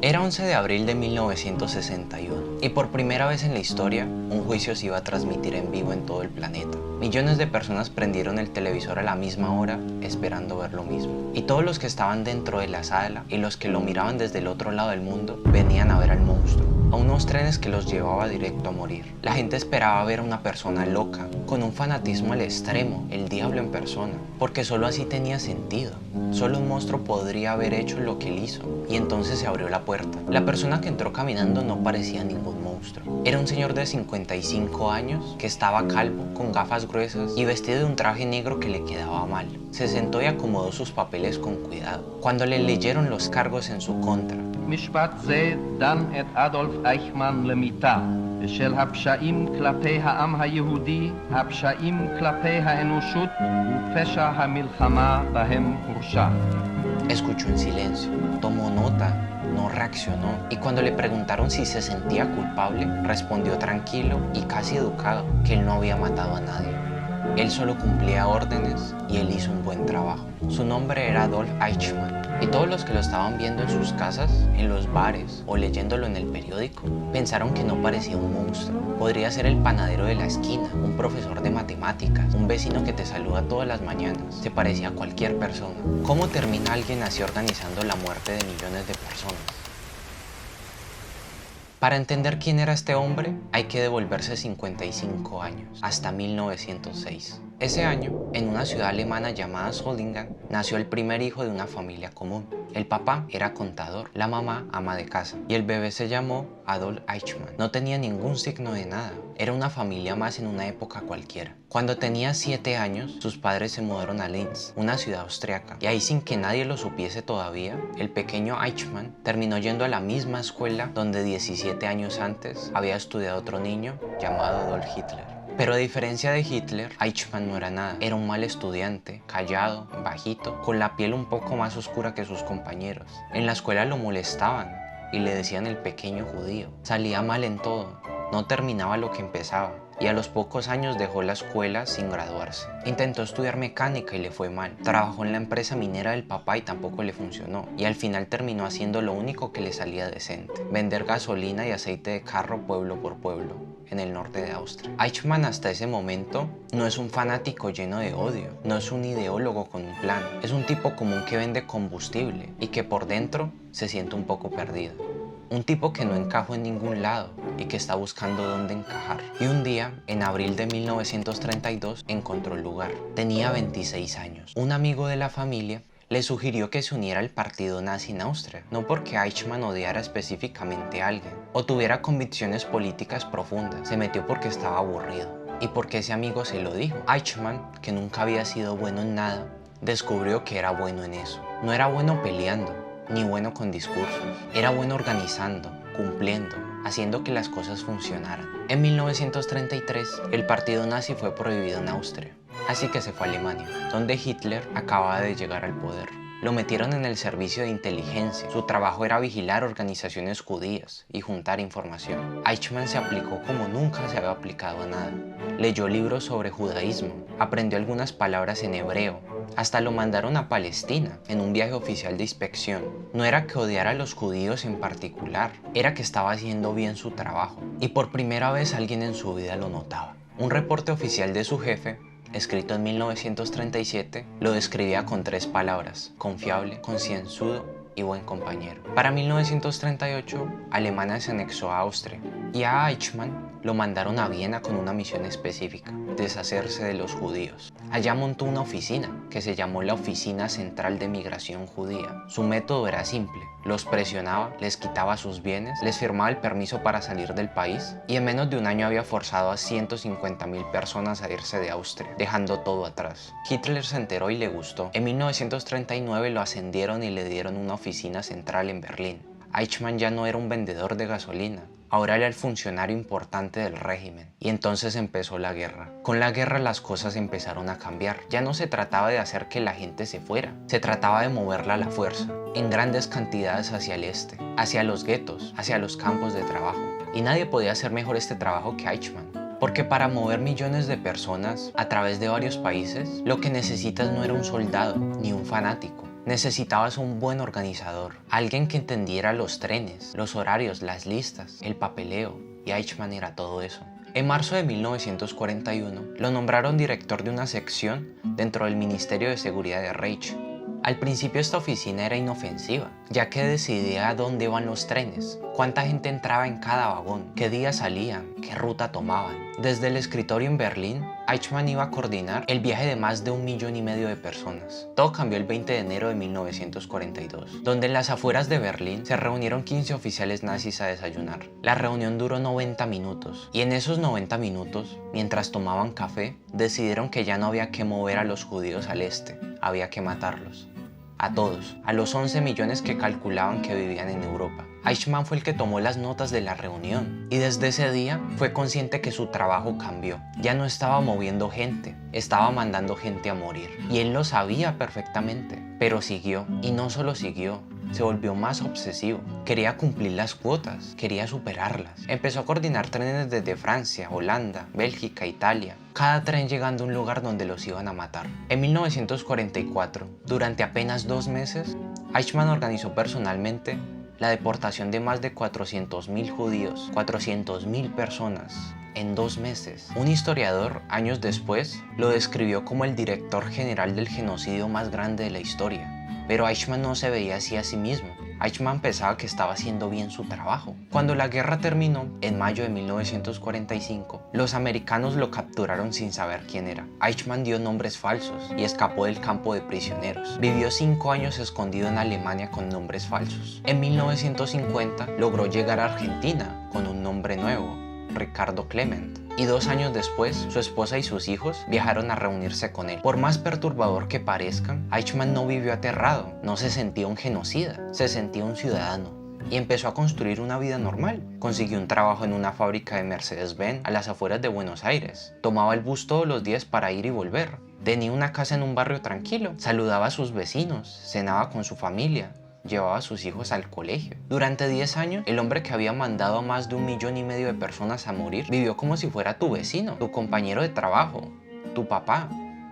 Era 11 de abril de 1961 y por primera vez en la historia, un juicio se iba a transmitir en vivo en todo el planeta. Millones de personas prendieron el televisor a la misma hora esperando ver lo mismo. Y todos los que estaban dentro de la sala y los que lo miraban desde el otro lado del mundo venían a ver al monstruo, a unos trenes que los llevaba directo a morir. La gente esperaba ver a una persona loca, con un fanatismo al extremo, el diablo en persona, porque solo así tenía sentido. Solo un monstruo podría haber hecho lo que él hizo, y entonces se abrió la puerta. La persona que entró caminando no parecía ningún monstruo. Era un señor de 55 años que estaba calvo, con gafas gruesas y vestido de un traje negro que le quedaba mal. Se sentó y acomodó sus papeles con cuidado. Cuando le leyeron los cargos en su contra, משפט זה דן את אדולף אייכמן למיתה בשל הפשעים כלפי העם היהודי, הפשעים כלפי האנושות ופשע המלחמה בהם הורשע. escuchó en silencio, tomó nota, no reaccionó, y cuando le preguntaron si se sentía culpable, respondió tranquilo y casi educado que él no había matado a nadie. Él solo cumplía órdenes y él hizo un buen trabajo. Su nombre era Adolf Eichmann, y todos los que lo estaban viendo en sus casas, en los bares o leyéndolo en el periódico, pensaron que no parecía un monstruo. Podría ser el panadero de la esquina, un profesor de matemáticas, un vecino que te saluda todas las mañanas. Se parecía a cualquier persona. ¿Cómo termina alguien así organizando la muerte de millones de personas? Para entender quién era este hombre, hay que devolverse 55 años, hasta 1906. Ese año, en una ciudad alemana llamada Solingen, nació el primer hijo de una familia común. El papá era contador, la mamá ama de casa, y el bebé se llamó Adolf Eichmann. No tenía ningún signo de nada, era una familia más en una época cualquiera. Cuando tenía 7 años, sus padres se mudaron a Linz, una ciudad austriaca, y ahí sin que nadie lo supiese todavía, el pequeño Eichmann terminó yendo a la misma escuela donde 17 años antes había estudiado otro niño llamado Adolf Hitler. Pero a diferencia de Hitler, Eichmann no era nada. Era un mal estudiante, callado, bajito, con la piel un poco más oscura que sus compañeros. En la escuela lo molestaban y le decían el pequeño judío. Salía mal en todo, no terminaba lo que empezaba, y a los pocos años dejó la escuela sin graduarse. Intentó estudiar mecánica y le fue mal. Trabajó en la empresa minera del papá y tampoco le funcionó. Y al final terminó haciendo lo único que le salía decente: vender gasolina y aceite de carro pueblo por pueblo, en el norte de Austria. Eichmann hasta ese momento no es un fanático lleno de odio, no es un ideólogo con un plan. Es un tipo común que vende combustible y que por dentro se siente un poco perdido. Un tipo que no encajó en ningún lado y que está buscando dónde encajar. Y un día, en abril de 1932, encontró el lugar. Tenía 26 años. Un amigo de la familia le sugirió que se uniera al partido nazi en Austria, no porque Eichmann odiara específicamente a alguien o tuviera convicciones políticas profundas. Se metió porque estaba aburrido y porque ese amigo se lo dijo. Eichmann, que nunca había sido bueno en nada, descubrió que era bueno en eso. No era bueno peleando, ni bueno con discursos. Era bueno organizando, cumpliendo, haciendo que las cosas funcionaran. En 1933, el partido nazi fue prohibido en Austria, así que se fue a Alemania, donde Hitler acababa de llegar al poder. Lo metieron en el servicio de inteligencia. Su trabajo era vigilar organizaciones judías y juntar información. Eichmann se aplicó como nunca se había aplicado a nada. Leyó libros sobre judaísmo, aprendió algunas palabras en hebreo. Hasta lo mandaron a Palestina en un viaje oficial de inspección. No era que odiara a los judíos en particular, era que estaba haciendo bien su trabajo. Y por primera vez alguien en su vida lo notaba. Un reporte oficial de su jefe, escrito en 1937, lo describía con 3 palabras: confiable, concienzudo y buen compañero. Para 1938, Alemania se anexó a Austria y a Eichmann lo mandaron a Viena con una misión específica: deshacerse de los judíos. Allá montó una oficina que se llamó la Oficina Central de Migración Judía. Su método era simple: los presionaba, les quitaba sus bienes, les firmaba el permiso para salir del país y en menos de un año había forzado a 150.000 personas a irse de Austria, dejando todo atrás. Hitler se enteró y le gustó. En 1939 lo ascendieron y le dieron una oficina central en Berlín. Eichmann ya no era un vendedor de gasolina, ahora era el funcionario importante del régimen. Y entonces empezó la guerra. Con la guerra las cosas empezaron a cambiar. Ya no se trataba de hacer que la gente se fuera, se trataba de moverla a la fuerza, en grandes cantidades hacia el este, hacia los guetos, hacia los campos de trabajo. Y nadie podía hacer mejor este trabajo que Eichmann. Porque para mover millones de personas a través de varios países, lo que necesitas no era un soldado ni un fanático. Necesitabas un buen organizador, alguien que entendiera los trenes, los horarios, las listas, el papeleo, y Eichmann era todo eso. En marzo de 1941 lo nombraron director de una sección dentro del Ministerio de Seguridad de Reich. Al principio esta oficina era inofensiva, ya que decidía a dónde iban los trenes, cuánta gente entraba en cada vagón, qué día salían, qué ruta tomaban. Desde el escritorio en Berlín, Eichmann iba a coordinar el viaje de más de 1,5 millones de personas. Todo cambió el 20 de enero de 1942, donde en las afueras de Berlín se reunieron 15 oficiales nazis a desayunar. La reunión duró 90 minutos, y en esos 90 minutos, mientras tomaban café, decidieron que ya no había que mover a los judíos al este, había que matarlos. A todos, a los 11 millones que calculaban que vivían en Europa. Eichmann fue el que tomó las notas de la reunión y desde ese día fue consciente que su trabajo cambió. Ya no estaba moviendo gente, estaba mandando gente a morir. Y él lo sabía perfectamente, pero siguió. Y no solo siguió, se volvió más obsesivo. Quería cumplir las cuotas, quería superarlas. Empezó a coordinar trenes desde Francia, Holanda, Bélgica, Italia. Cada tren llegando a un lugar donde los iban a matar. En 1944, durante apenas 2 meses, Eichmann organizó personalmente la deportación de más de 400.000 judíos, 400.000 personas, en 2 meses. Un historiador, años después, lo describió como el director general del genocidio más grande de la historia. Pero Eichmann no se veía así a sí mismo. Eichmann pensaba que estaba haciendo bien su trabajo. Cuando la guerra terminó, en mayo de 1945, los americanos lo capturaron sin saber quién era. Eichmann dio nombres falsos y escapó del campo de prisioneros. Vivió 5 años escondido en Alemania con nombres falsos. En 1950 logró llegar a Argentina con un nombre nuevo, Ricardo Clement. Y 2 años después, su esposa y sus hijos viajaron a reunirse con él. Por más perturbador que parezcan, Eichmann no vivió aterrado, no se sentía un genocida, se sentía un ciudadano. Y empezó a construir una vida normal. Consiguió un trabajo en una fábrica de Mercedes-Benz a las afueras de Buenos Aires. Tomaba el bus todos los días para ir y volver. Tenía una casa en un barrio tranquilo. Saludaba a sus vecinos, cenaba con su familia. Llevaba a sus hijos al colegio. Durante 10 años, el hombre que había mandado a más de 1,5 millones de personas a morir vivió como si fuera tu vecino, tu compañero de trabajo, tu papá,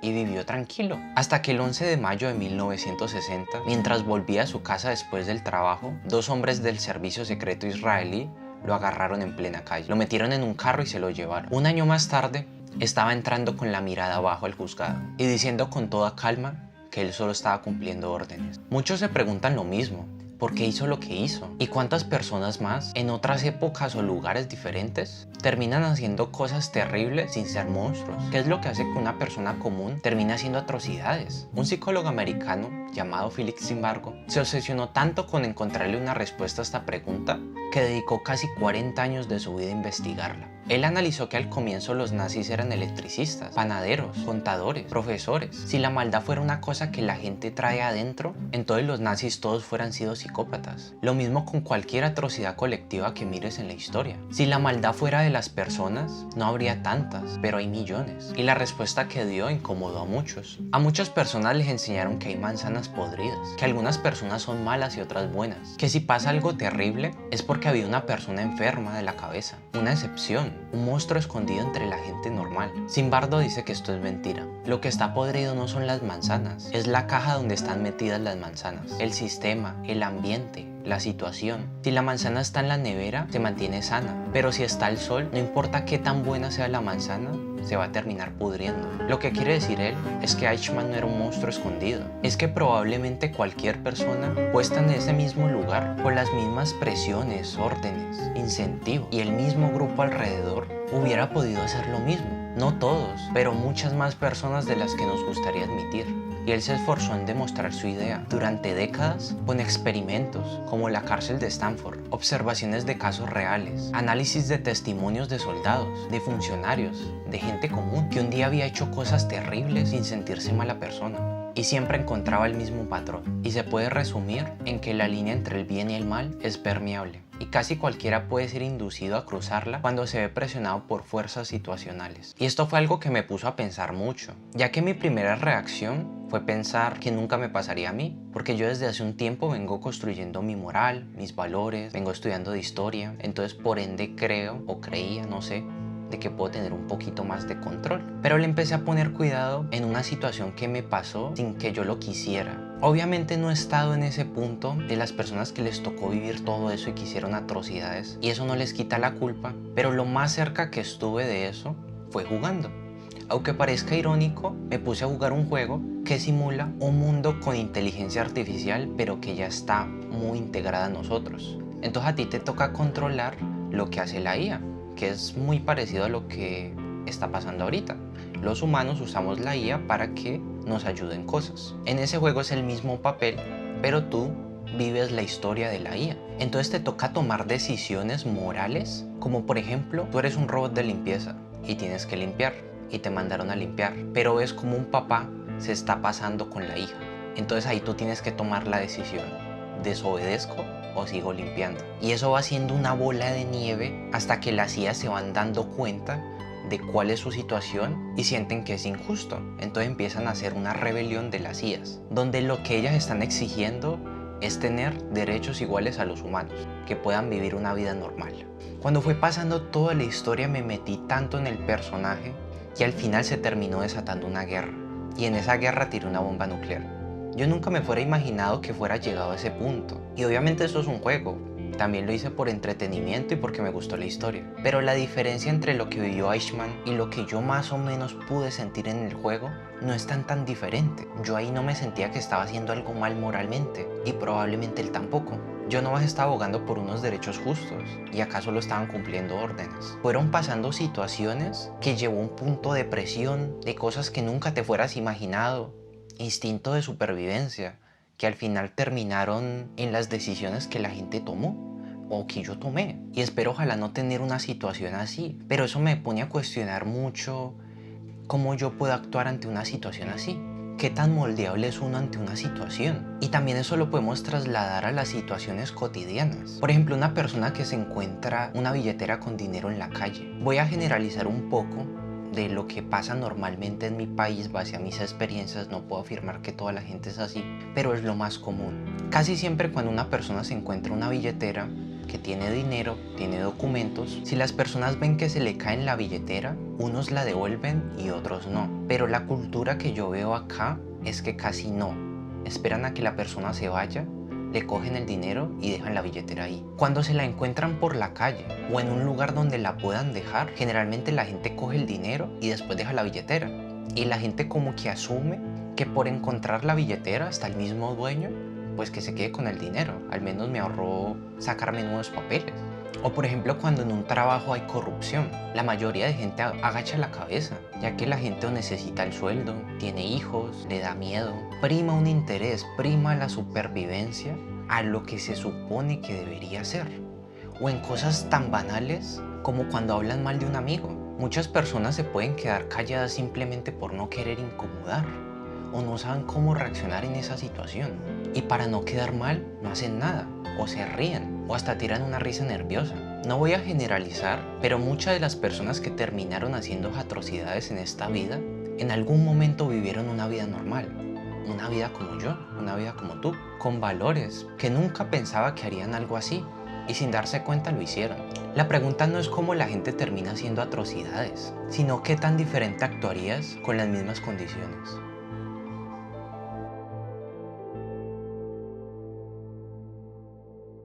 y vivió tranquilo. Hasta que el 11 de mayo de 1960, mientras volvía a su casa después del trabajo, 2 hombres del servicio secreto israelí lo agarraron en plena calle. Lo metieron en un carro y se lo llevaron. Un año más tarde, estaba entrando con la mirada abajo al juzgado y diciendo con toda calma que él solo estaba cumpliendo órdenes. Muchos se preguntan lo mismo, ¿por qué hizo lo que hizo? ¿Y cuántas personas más, en otras épocas o lugares diferentes, terminan haciendo cosas terribles sin ser monstruos? ¿Qué es lo que hace que una persona común termine haciendo atrocidades? Un psicólogo americano llamado Felix Zimbardo se obsesionó tanto con encontrarle una respuesta a esta pregunta que dedicó casi 40 años de su vida a investigarla. Él analizó que al comienzo los nazis eran electricistas, panaderos, contadores, profesores. Si la maldad fuera una cosa que la gente trae adentro, entonces los nazis todos fueran sido psicópatas. Lo mismo con cualquier atrocidad colectiva que mires en la historia. Si la maldad fuera de las personas, no habría tantas, pero hay millones. Y la respuesta que dio incomodó a muchos. A muchas personas les enseñaron que hay manzanas podridas, que algunas personas son malas y otras buenas, que si pasa algo terrible es porque había una persona enferma de la cabeza, una excepción, un monstruo escondido entre la gente normal. Zimbardo dice que esto es mentira. Lo que está podrido no son las manzanas, es la caja donde están metidas las manzanas, el sistema, el ambiente, la situación. Si la manzana está en la nevera, se mantiene sana, pero si está al sol, no importa qué tan buena sea la manzana, se va a terminar pudriendo. Lo que quiere decir él es que Eichmann no era un monstruo escondido, es que probablemente cualquier persona puesta en ese mismo lugar, con las mismas presiones, órdenes, incentivos y el mismo grupo alrededor, hubiera podido hacer lo mismo. No todos, pero muchas más personas de las que nos gustaría admitir. Y él se esforzó en demostrar su idea durante décadas con experimentos como la cárcel de Stanford, observaciones de casos reales, análisis de testimonios de soldados, de funcionarios, de gente común que un día había hecho cosas terribles sin sentirse mala persona. Y siempre encontraba el mismo patrón. Y se puede resumir en que la línea entre el bien y el mal es permeable. Y casi cualquiera puede ser inducido a cruzarla cuando se ve presionado por fuerzas situacionales. Y esto fue algo que me puso a pensar mucho, ya que mi primera reacción fue pensar que nunca me pasaría a mí, porque yo desde hace un tiempo vengo construyendo mi moral, mis valores, vengo estudiando de historia, entonces por ende creo o creía, no sé, de que puedo tener un poquito más de control. Pero le empecé a poner cuidado en una situación que me pasó sin que yo lo quisiera. Obviamente no he estado en ese punto de las personas que les tocó vivir todo eso y que hicieron atrocidades, y eso no les quita la culpa, pero lo más cerca que estuve de eso fue jugando. Aunque parezca irónico, me puse a jugar un juego que simula un mundo con inteligencia artificial, pero que ya está muy integrada a nosotros. Entonces a ti te toca controlar lo que hace la IA, que es muy parecido a lo que está pasando ahorita. Los humanos usamos la IA para que nos ayude en cosas. En ese juego es el mismo papel, pero tú vives la historia de la IA. Entonces te toca tomar decisiones morales, como por ejemplo, tú eres un robot de limpieza y tienes que limpiar, y te mandaron a limpiar, pero ves como un papá se está pasando con la hija. Entonces ahí tú tienes que tomar la decisión: ¿desobedezco o sigo limpiando? Y eso va haciendo una bola de nieve hasta que las IA se van dando cuenta de cuál es su situación y sienten que es injusto. Entonces empiezan a hacer una rebelión de las IAs, donde lo que ellas están exigiendo es tener derechos iguales a los humanos, que puedan vivir una vida normal. Cuando fue pasando toda la historia me metí tanto en el personaje que al final se terminó desatando una guerra, y en esa guerra tiré una bomba nuclear. Yo nunca me fuera imaginado que fuera llegado a ese punto, y obviamente eso es un juego. También lo hice por entretenimiento y porque me gustó la historia. Pero la diferencia entre lo que vivió Eichmann y lo que yo más o menos pude sentir en el juego no es tan diferente. Yo ahí no me sentía que estaba haciendo algo mal moralmente, y probablemente él tampoco. Yo nomás estaba abogando por unos derechos justos, y acá solo estaban cumpliendo órdenes. Fueron pasando situaciones que llevó a un punto de presión, de cosas que nunca te fueras imaginado, instinto de supervivencia, que al final terminaron en las decisiones que la gente tomó o que yo tomé. Y espero ojalá no tener una situación así, pero eso me pone a cuestionar mucho cómo yo puedo actuar ante una situación así. ¿Qué tan moldeable es uno ante una situación? Y también eso lo podemos trasladar a las situaciones cotidianas. Por ejemplo, una persona que se encuentra una billetera con dinero en la calle. Voy a generalizar un poco de lo que pasa normalmente en mi país base a mis experiencias. No puedo afirmar que toda la gente es así, pero es lo más común. Casi siempre cuando una persona se encuentra una billetera que tiene dinero, tiene documentos, si las personas ven que se le cae en la billetera, unos la devuelven y otros no. Pero la cultura que yo veo acá es que casi no. Esperan a que la persona se vaya, le cogen el dinero y dejan la billetera ahí. Cuando se la encuentran por la calle o en un lugar donde la puedan dejar, generalmente la gente coge el dinero y después deja la billetera. Y la gente como que asume que por encontrar la billetera hasta el mismo dueño, pues que se quede con el dinero, al menos me ahorró sacarme nuevos papeles. O por ejemplo cuando en un trabajo hay corrupción, la mayoría de gente agacha la cabeza, ya que la gente o necesita el sueldo, tiene hijos, le da miedo, prima un interés, prima la supervivencia a lo que se supone que debería ser. O en cosas tan banales como cuando hablan mal de un amigo. Muchas personas se pueden quedar calladas simplemente por no querer incomodar, o no saben cómo reaccionar en esa situación. Y para no quedar mal, no hacen nada, o se ríen, o hasta tiran una risa nerviosa. No voy a generalizar, pero muchas de las personas que terminaron haciendo atrocidades en esta vida, en algún momento vivieron una vida normal. Una vida como yo, una vida como tú, con valores, que nunca pensaba que harían algo así, y sin darse cuenta lo hicieron. La pregunta no es cómo la gente termina haciendo atrocidades, sino qué tan diferente actuarías con las mismas condiciones.